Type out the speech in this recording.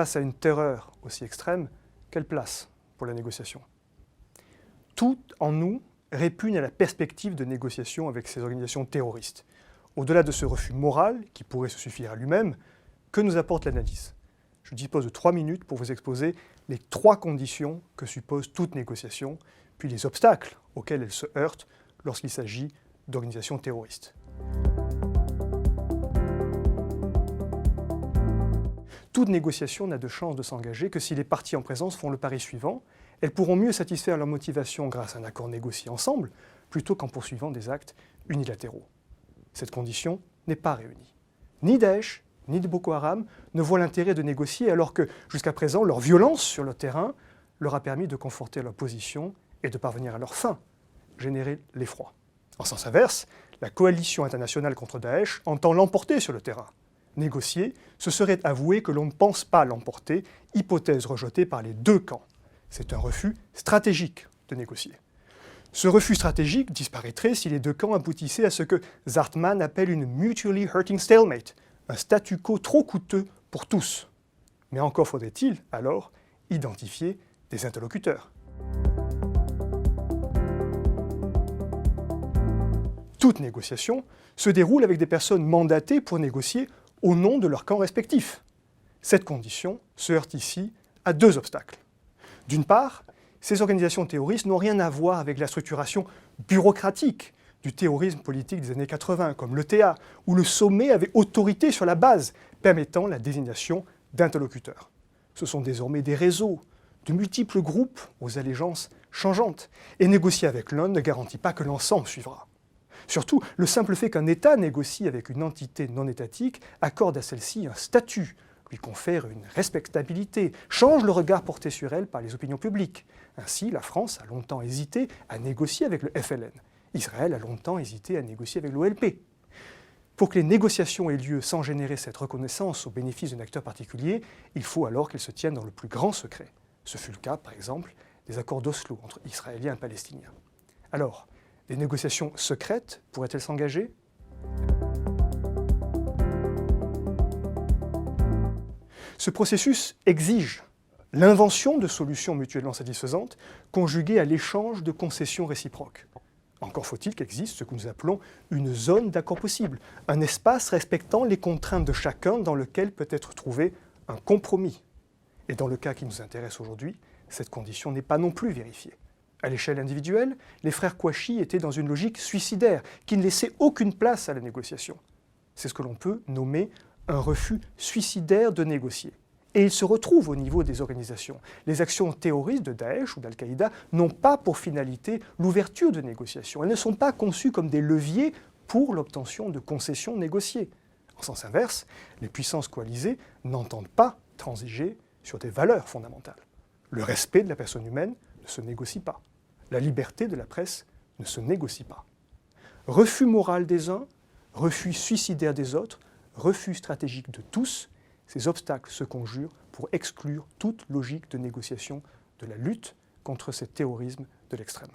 face à une terreur aussi extrême, quelle place pour la négociation? Tout en nous répugne à la perspective de négociation avec ces organisations terroristes. Au-delà de ce refus moral, qui pourrait se suffire à lui-même, que nous apporte l'analyse? Je dispose de 3 minutes pour vous exposer les 3 conditions que suppose toute négociation, puis les obstacles auxquels elle se heurte lorsqu'il s'agit d'organisations terroristes. Toute négociation n'a de chance de s'engager que si les parties en présence font le pari suivant: elles pourront mieux satisfaire leurs motivations grâce à un accord négocié ensemble, plutôt qu'en poursuivant des actes unilatéraux. Cette condition n'est pas réunie. Ni Daesh, ni de Boko Haram ne voient l'intérêt de négocier alors que, jusqu'à présent, leur violence sur le terrain leur a permis de conforter leur position et de parvenir à leur fin, générer l'effroi. En sens inverse, la coalition internationale contre Daesh entend l'emporter sur le terrain. Négocier, ce serait avouer que l'on ne pense pas l'emporter, hypothèse rejetée par les 2 camps. C'est un refus stratégique de négocier. Ce refus stratégique disparaîtrait si les 2 camps aboutissaient à ce que Zartman appelle une mutually hurting stalemate, un statu quo trop coûteux pour tous. Mais encore faudrait-il, alors, identifier des interlocuteurs. Toute négociation se déroule avec des personnes mandatées pour négocier au nom de leur camp respectif. Cette condition se heurte ici à 2 obstacles. D'une part, ces organisations terroristes n'ont rien à voir avec la structuration bureaucratique du terrorisme politique des années 80, comme l'ETA, où le sommet avait autorité sur la base, permettant la désignation d'interlocuteurs. Ce sont désormais des réseaux, de multiples groupes aux allégeances changeantes, et négocier avec l'un ne garantit pas que l'ensemble suivra. Surtout, le simple fait qu'un État négocie avec une entité non étatique accorde à celle-ci un statut, lui confère une respectabilité, change le regard porté sur elle par les opinions publiques. Ainsi, la France a longtemps hésité à négocier avec le FLN. Israël a longtemps hésité à négocier avec l'OLP. Pour que les négociations aient lieu sans générer cette reconnaissance au bénéfice d'un acteur particulier, il faut alors qu'elles se tiennent dans le plus grand secret. Ce fut le cas, par exemple, des accords d'Oslo entre Israéliens et Palestiniens. Alors, des négociations secrètes pourraient-elles s'engager? Ce processus exige l'invention de solutions mutuellement satisfaisantes conjuguées à l'échange de concessions réciproques. Encore faut-il qu'existe ce que nous appelons une zone d'accord possible, un espace respectant les contraintes de chacun dans lequel peut être trouvé un compromis. Et dans le cas qui nous intéresse aujourd'hui, cette condition n'est pas non plus vérifiée. À l'échelle individuelle, les frères Kouachi étaient dans une logique suicidaire qui ne laissait aucune place à la négociation. C'est ce que l'on peut nommer un refus suicidaire de négocier. Et il se retrouve au niveau des organisations. Les actions terroristes de Daesh ou d'Al-Qaïda n'ont pas pour finalité l'ouverture de négociations. Elles ne sont pas conçues comme des leviers pour l'obtention de concessions négociées. En sens inverse, les puissances coalisées n'entendent pas transiger sur des valeurs fondamentales. Le respect de la personne humaine ne se négocie pas. La liberté de la presse ne se négocie pas. Refus moral des uns, refus suicidaire des autres, refus stratégique de tous, ces obstacles se conjurent pour exclure toute logique de négociation de la lutte contre ce terrorisme de l'extrême.